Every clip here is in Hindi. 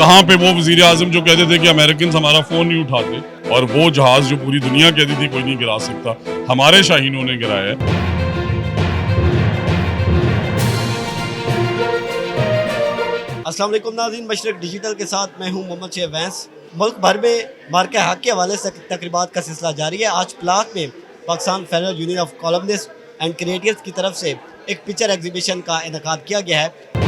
कहाँ पे वो वज़ीर आज़म जो कहते थे कि अमेरिकन हमारा फ़ोन नहीं उठाते, और वो जहाज़ जो पूरी दुनिया कहती थी कोई नहीं गिरा सकता, हमारे शाहीनों ने गिराया है। अस्सलाम वालेकुम नाज़रीन, मशरक डिजिटल के साथ मैं हूं मोहम्मद शेख वैंस। मुल्क भर में मार्का हक के हवाले से तकरीबात का सिलसिला जारी है। आज प्लाक में Pakistan federal union of columnist and creators की तरफ से एक पिक्चर एग्जीबिशन का इनेकाद किया गया है।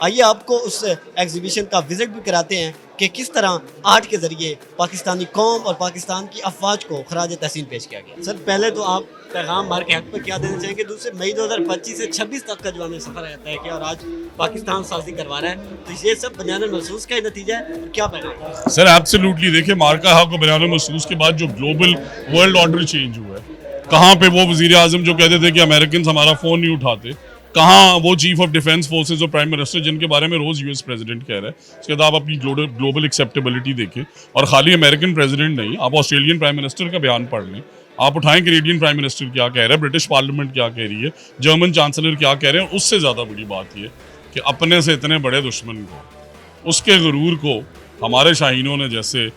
आइए आपको उस एग्जीबिशन का विजिट भी कराते हैं कि किस तरह आर्ट के ज़रिए पाकिस्तानी कौम और पाकिस्तान की अफवाज को खराज तहसीन पेश किया गया। सर, पहले तो आप पैगाम मार्के हक पर क्या देना चाहेंगे? दूसरे मई 2025 से 26 तक का जो हमें सफ़र रहता है कि और आज पाकिस्तान साजी करवा रहा है, तो ये सब बनियान महसूस का ही नतीजा है और क्या पैगाम? सर एब्सोल्युटली, देखिए मार्का हक और बनियान महसूस के बाद जो ग्लोबल वर्ल्ड ऑर्डर चेंज हुआ है, कहाँ पे वो वज़ीर आज़म जो कहते थे कि अमेरिकन हमारा फ़ोन नहीं उठाते, कहाँ वो चीफ ऑफ डिफेंस फोर्सेस और प्राइम मिनिस्टर जिनके बारे में रोज़ यूएस प्रेसिडेंट कह रहा है। उसके बाद आप अपनी ग्लोबल एक्सेप्टेबिलिटी देखें, और खाली अमेरिकन प्रेसिडेंट नहीं, आप ऑस्ट्रेलियन प्राइम मिनिस्टर का बयान पढ़ लें, आप उठाएं कैनेडियन प्राइम मिनिस्टर क्या कह रहा है, ब्रिटिश पार्लियामेंट क्या कह रही है, जर्मन चांसलर क्या कह रहे हैं। उससे ज़्यादा बड़ी बात यह कि अपने से इतने बड़े दुश्मन को, उसके गुरूर को हमारे शाहीनों ने जैसे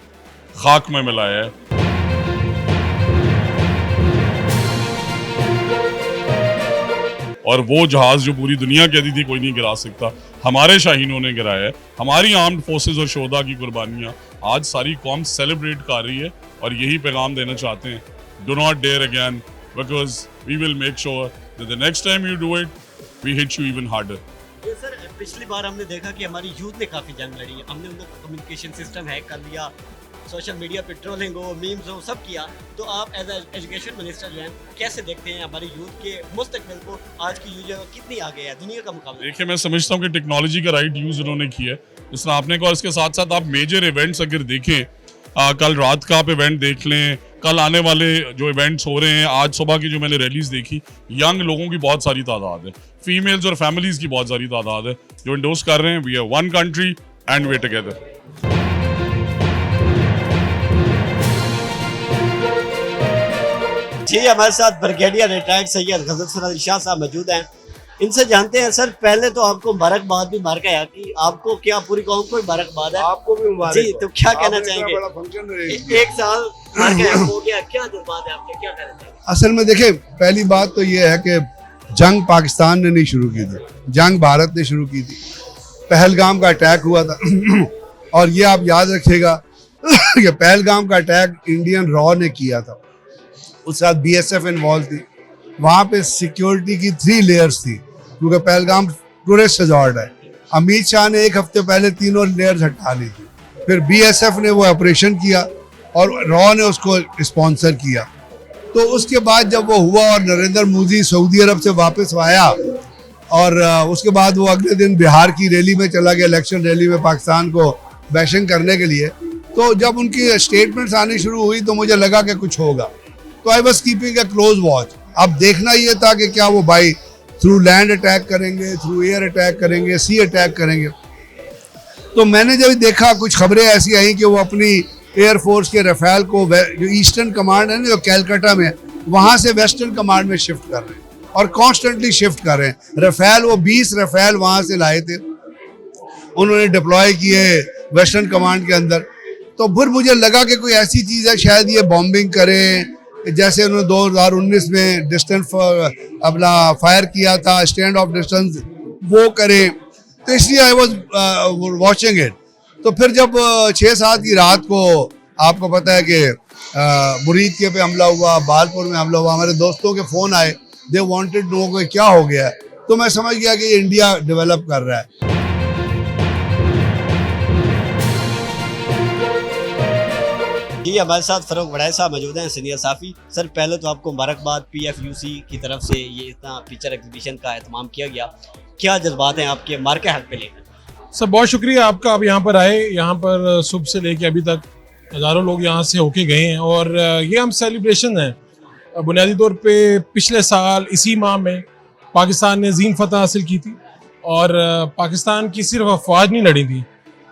खाक में मिलाया है। और वो जहाज़ जो पूरी दुनिया कहती थी कोई नहीं गिरा सकता, हमारे शाहीनों ने गिराया है। हमारी आर्म्ड फोर्सेस और शोहदा की कुर्बानियाँ आज सारी कौम सेलिब्रेट कर रही है, और यही पैगाम देना चाहते हैं, do not dare again, because we will make sure that the next time you do it we hit you even harder. ये सर, पिछली बार हमने देखा कि हमारी यूथ ने काफ़ी जंग लड़ी है। हमने उनका कम्युनिकेशन सिस्टम हैक कर लिया, सोशल मीडिया पे ट्रोलिंग हो, मीम्स हो, सब किया। तो आप एज एजुकेशन मिनिस्टर जो हैं कैसे देखते हैं हमारी यूथ के मुस्तकबिल को? आज की यूथ कितनी आगे है दुनिया का मुकाबला? देखिए, मैं समझता हूँ कि टेक्नोलॉजी का राइट यूज़ उन्होंने किया है, जिस तरह आपने कहा। इसके साथ साथ आप मेजर इवेंट्स अगर देखें, कल रात का आप इवेंट देख लें, कल आने वाले जो इवेंट्स हो रहे हैं, आज सुबह की जो मैंने रैलीज देखी, यंग लोगों की बहुत सारी तादाद है, फीमेल्स और फैमिलीज की बहुत सारी तादाद है जो इंडोर्स कर रहे हैं we are one country and we are together. जी, हमारे साथ ब्रिगेडियर रिटायर्ड सैयद गजल सराज शाह साहब मौजूद हैं। इनसे जानते हैं। सर, पहले तो आपको मुबारकबाद भी मार्का है कि आपको क्या पूरी कौम को मुबारकबाद है। आपको भी मुबारक जी, तो क्या कहना चाहेंगे? बड़ा फंक्शन एक साल मार्का हो गया, क्या जज्बात है आपके, क्या कहना चाहेंगे? असल में देखिए, पहली बात तो ये है कि जंग पाकिस्तान ने नहीं शुरू की थी, जंग भारत ने शुरू की थी। पहलगाम का अटैक हुआ था और ये आप याद रखिएगा कि पहलगाम का अटैक इंडियन रॉ ने किया था, उस साथ बीएसएफ इन्वॉल्व थी। वहाँ पे सिक्योरिटी की 3 लेयर्स थी, क्योंकि पहलगाम टूरिस्ट रिजॉर्ट है। अमित शाह ने एक हफ्ते पहले 3 लेयर्स हटा ली थी, फिर बीएसएफ ने वो ऑपरेशन किया और रॉ ने उसको स्पॉन्सर किया। तो उसके बाद जब वो हुआ और नरेंद्र मोदी सऊदी अरब से वापस आया, और उसके बाद वो अगले दिन बिहार की रैली में चला गया, इलेक्शन रैली में पाकिस्तान को बैशिंग करने के लिए। तो जब उनकी स्टेटमेंट्स आनी शुरू हुई तो मुझे लगा कि कुछ होगा, तो I was keeping a close watch. अब देखना ये था कि क्या वो बाई थ्रू लैंड अटैक करेंगे, थ्रू एयर अटैक करेंगे, सी अटैक करेंगे। तो मैंने जब देखा कुछ खबरें ऐसी आई कि वो अपनी एयरफोर्स के रफेल को, जो ईस्टर्न कमांड है ना जो कैलकाटा में, वहाँ से वेस्टर्न कमांड में शिफ्ट कर रहे हैं और कॉन्स्टेंटली शिफ्ट कर रहे हैं। रफेल, वो 20 रफेल वहाँ से लाए थे, उन्होंने डिप्लॉय किए वेस्टर्न कमांड के अंदर। तो फिर मुझे लगा कि कोई ऐसी चीज़ है, शायद ये बॉम्बिंग करें, जैसे उन्होंने 2019 में डिस्टेंस अपना फायर किया था, स्टैंड ऑफ डिस्टेंस, वो करें। तो इसलिए आई वाज वॉचिंग इट। तो फिर जब 6-7 की रात को आपको पता है कि मुरीद के पे हमला हुआ, बालपुर में हमला हुआ, हमारे दोस्तों के फ़ोन आए, दे वांटेड टू नो कि क्या हो गया है। तो मैं समझ गया कि ये इंडिया डेवलप कर रहा है। जी, हमारे साथ फरूक वड़ाई साहब मौजूद हैं, सीनियर साफ़ी। सर, पहले तो आपको मुबारकबाद, PFUC की तरफ से ये इतना पिक्चर एग्जीबिशन का एहतमाम किया गया। क्या जज्बात हैं आपके मार्का हक पे लेकर? सर, बहुत शुक्रिया आपका, आप यहाँ पर आए। यहाँ पर सुबह से लेके अभी तक हज़ारों लोग यहाँ से होके गए हैं, और ये हम सेलिब्रेशन है। बुनियादी तौर पे पिछले साल इसी माह में पाकिस्तान ने अजीम फतह हासिल की थी, और पाकिस्तान की सिर्फ अफवाज नहीं लड़ी थी,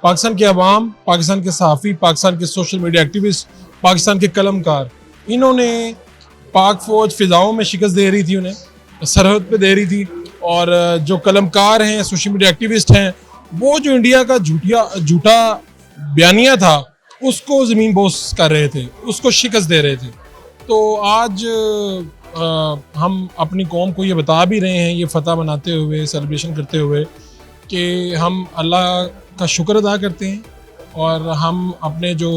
पाकिस्तान के अवाम, पाकिस्तान के सहाफ़ी, पाकिस्तान के सोशल मीडिया एक्टिविस्ट, पाकिस्तान के कलमकार, इन्होंने पाक फ़ौज फ़िज़ाओं में शिकस्त दे रही थी, उन्हें सरहद पे दे रही थी, और जो कलमकार हैं, सोशल मीडिया एक्टिविस्ट हैं, वो जो इंडिया का झूठा बयानिया था उसको ज़मीन बोस कर रहे थे, उसको शिकस्त दे रहे थे। तो आज हम अपनी कौम को ये बता भी रहे हैं, ये फतह मनाते हुए, सेलिब्रेशन करते हुए, कि हम अल्लाह का शुक्र अदा करते हैं और हम अपने जो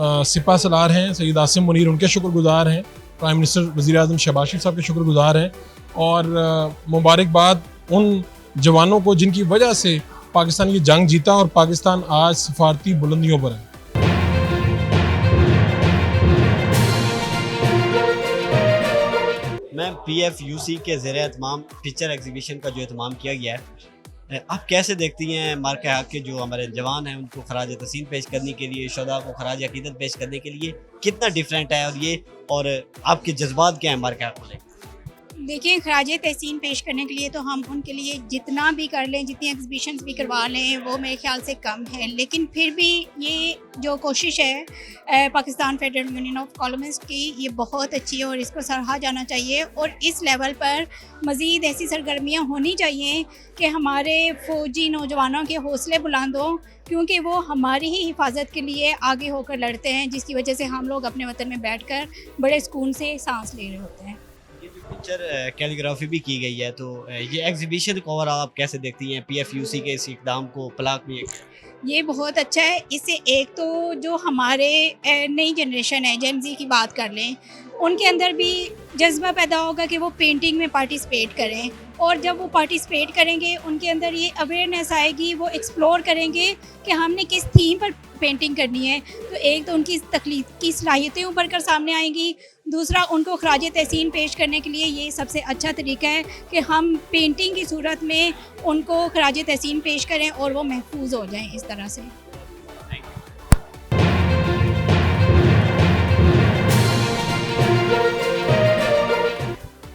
सिपा सलार हैं सैयद आसिम मुनीर, उनके शुक्रगुजार हैं, प्राइम मिनिस्टर वज़ीर आज़म शहबाज शरीफ साहब के शुक्रगुजार हैं और मुबारकबाद उन जवानों को जिनकी वजह से पाकिस्तान ये जंग जीता और पाकिस्तान आज सफारती बुलंदियों पर है। मैम, PFUC के ज़ेरे एहतमाम पिक्चर एग्जीबिशन का जो एहतमाम किया गया है, आप कैसे देखती हैं मार्का हक के जो हमारे जवान हैं उनको खराज तहसीन पेश करने के लिए, शुहदा को खराज अकीदत पेश करने के लिए कितना डिफरेंट है और आपके जज्बात क्या हैं मार्का हक को लेकर? देखिए, खराज तहसीन पेश करने के लिए तो हम उनके लिए जितना भी कर लें, जितनी एग्जीबिशंस भी करवा लें, वो मेरे ख्याल से कम है। लेकिन फिर भी ये जो कोशिश है Pakistan federal union of columnist की, ये बहुत अच्छी है और इसको सराहा जाना चाहिए। और इस लेवल पर मज़ीद ऐसी सरगर्मियाँ होनी चाहिए कि हमारे फ़ौजी नौजवानों के हौसले बुलंद हों, क्योंकि वो हमारी ही हिफाजत के लिए आगे होकर लड़ते हैं, जिसकी वजह से हम लोग अपने वतन में बैठकर बड़े सुकून से सांस ले रहे होते हैं। पिक्चर कैलीग्राफी भी की गई है, तो ये एग्जीबिशन को ओवरऑल आप कैसे देखती हैं? PFUC के इस इक़दाम को पलाक में ये बहुत अच्छा है। इससे एक तो जो हमारे नई जनरेशन है, जेन ज़ी की बात कर लें, उनके अंदर भी जज्बा पैदा होगा कि वो पेंटिंग में पार्टिसिपेट करें, और जब वो पार्टिसिपेट करेंगे उनके अंदर ये अवेयरनेस आएगी, वो एक्सप्लोर करेंगे कि हमने किस थीम पर पेंटिंग करनी है। तो एक तो उनकी तख्लीक की सलाहियतें उभर कर सामने आएंगी, दूसरा उनको खराज तहसीन पेश करने के लिए ये सबसे अच्छा तरीका है कि हम पेंटिंग की सूरत में उनको खराज तहसीन पेश करें और वो महफूज हो जाएं इस तरह से।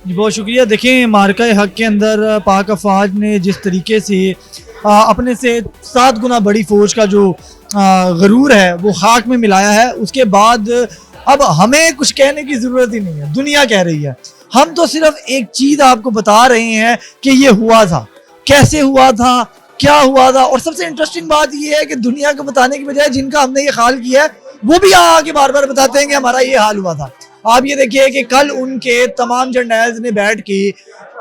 जी बहुत शुक्रिया। देखें, मार्का हक के अंदर पाक अफवाज ने जिस तरीके से अपने से 7 गुना बड़ी फ़ौज का जो गरूर है वो खाक में मिलाया है, उसके बाद अब हमें कुछ कहने की ज़रूरत ही नहीं है, दुनिया कह रही है। हम तो सिर्फ एक चीज़ आपको बता रहे हैं कि ये हुआ था, कैसे हुआ था, क्या हुआ था। और सबसे इंटरेस्टिंग बात ये है कि दुनिया को बताने की बजाय जिनका हमने ये हाल किया है वो भी यहाँ आके बार बार बताते हैं कि हमारा ये हाल हुआ था। आप ये देखिए कि कल उनके तमाम जर्नल्स ने बैठ के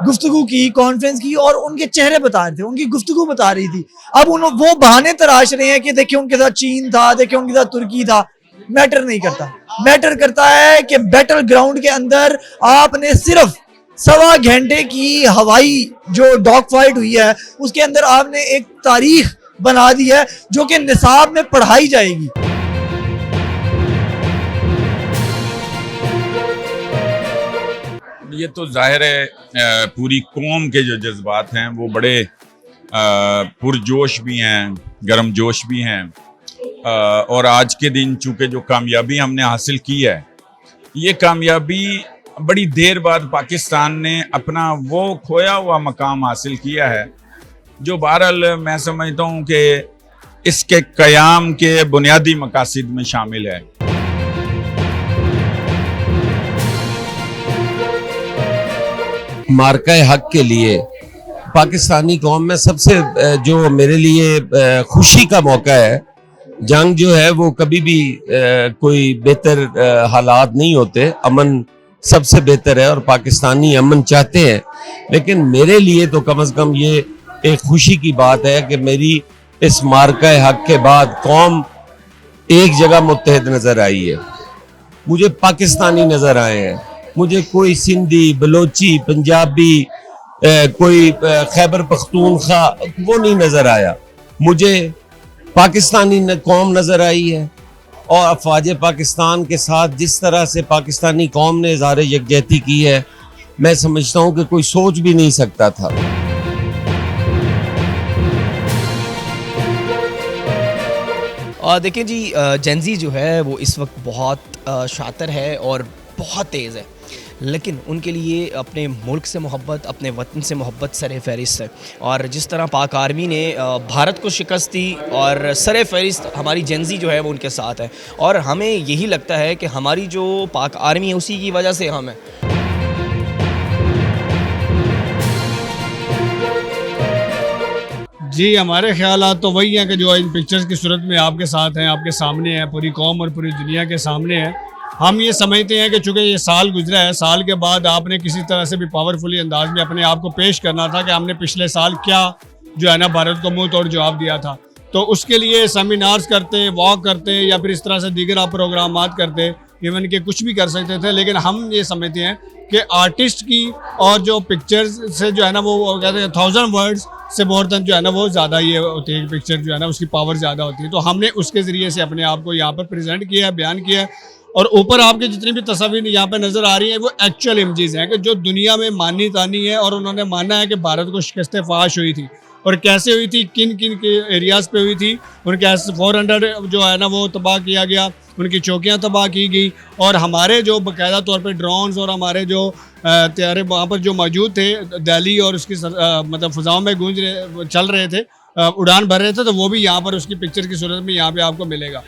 गुफ्तगू की, कॉन्फ्रेंस की, और उनके चेहरे बता रहे थे, उनकी गुफ्तगू बता रही थी। अब वो बहाने तराश रहे हैं कि देखिए उनके साथ चीन था, देखिए उनके साथ तुर्की था। मैटर नहीं करता, मैटर करता है कि बैटल ग्राउंड के अंदर आपने सिर्फ 1.25 घंटे की हवाई जो डॉग फाइट हुई है उसके अंदर आपने एक तारीख बना दी है जो कि निसाब में पढ़ाई जाएगी। ये तो जाहिर है पूरी कौम के जो जज्बात हैं वो बड़े पुरजोश भी हैं, गर्मजोश भी हैं, और आज के दिन चूँकि जो कामयाबी हमने हासिल की है, ये कामयाबी बड़ी देर बाद पाकिस्तान ने अपना वो खोया हुआ मकाम हासिल किया है, जो बहरहाल मैं समझता हूँ कि इसके क़याम के बुनियादी मकासद में शामिल है। मार्का हक के लिए पाकिस्तानी कौम में सबसे जो मेरे लिए खुशी का मौका है, जंग जो है वो कभी भी कोई बेहतर हालात नहीं होते, अमन सबसे बेहतर है और पाकिस्तानी अमन चाहते हैं। लेकिन मेरे लिए तो कम से कम ये एक खुशी की बात है कि मेरी इस मार्का हक के बाद कौम एक जगह मुत्तहद नजर आई है। मुझे पाकिस्तानी नजर आए हैं, मुझे कोई सिंधी, बलोची, पंजाबी, कोई खैबर पख्तूनख्वा वो नहीं नजर आया। मुझे पाकिस्तानी कौम नजर आई है और अफवाज पाकिस्तान के साथ जिस तरह से पाकिस्तानी कौम ने इज़हार यकजहती की है, मैं समझता हूँ कि कोई सोच भी नहीं सकता था। और देखिए जी, जेनजी जो है वो इस वक्त बहुत शातिर है और बहुत तेज़ है, लेकिन उनके लिए अपने मुल्क से मोहब्बत, अपने वतन से मोहब्बत सर फहरिस्त है। और जिस तरह पाक आर्मी ने भारत को शिकस्त दी और सर फहरिस्त हमारी जेनजी जो है वो उनके साथ है, और हमें यही लगता है कि हमारी जो पाक आर्मी है उसी की वजह से हम हैं। जी हमारे ख्यालात तो वही हैं कि जो इन पिक्चर्स की सूरत में आपके साथ हैं, आपके सामने है, पूरी कौम और पूरी दुनिया के सामने है। हम ये समझते हैं कि चूँकि ये साल गुजरा है, साल के बाद आपने किसी तरह से भी पावरफुली अंदाज में अपने आप को पेश करना था कि हमने पिछले साल क्या जो है ना भारत को मुंह तोड़ जवाब दिया था। तो उसके लिए सेमिनार्स करते, वॉक करते या फिर इस तरह से दीगर आप प्रोग्रामात करते, इवन के कुछ भी कर सकते थे। लेकिन हम ये समझते हैं कि आर्टिस्ट की और जो पिक्चर्स से जो है ना वो कहते हैं 1000 वर्ड्स से मोर देन जो है ना वो ज़्यादा ये होती है, पिक्चर जो है ना उसकी पावर ज़्यादा होती है। तो हमने उसके ज़रिए से अपने आप को यहाँ पर प्रेजेंट किया है, बयान किया है। और ऊपर आपके जितनी भी तस्वीर यहाँ पे नज़र आ रही है वो एक्चुअल इमेजेस हैं कि जो दुनिया में मानी तानी है और उन्होंने माना है कि भारत को शिकस्त फाश हुई थी और कैसे हुई थी, किन किन के एरियाज़ पे हुई थी। उनके 400 जो है ना वो तबाह किया गया, उनकी चौकियाँ तबाह की गई और हमारे जो बाकायदा तौर पे ड्रोन्स और हमारे जो तैयारे वहाँ पर जो मौजूद थे दिल्ली और उसकी मतलब फ़िज़ाओं में चल रहे थे, उड़ान भर रहे थे, तो वो भी यहाँ पर उसकी पिक्चर की सूरत में यहाँ पे आपको मिलेगा।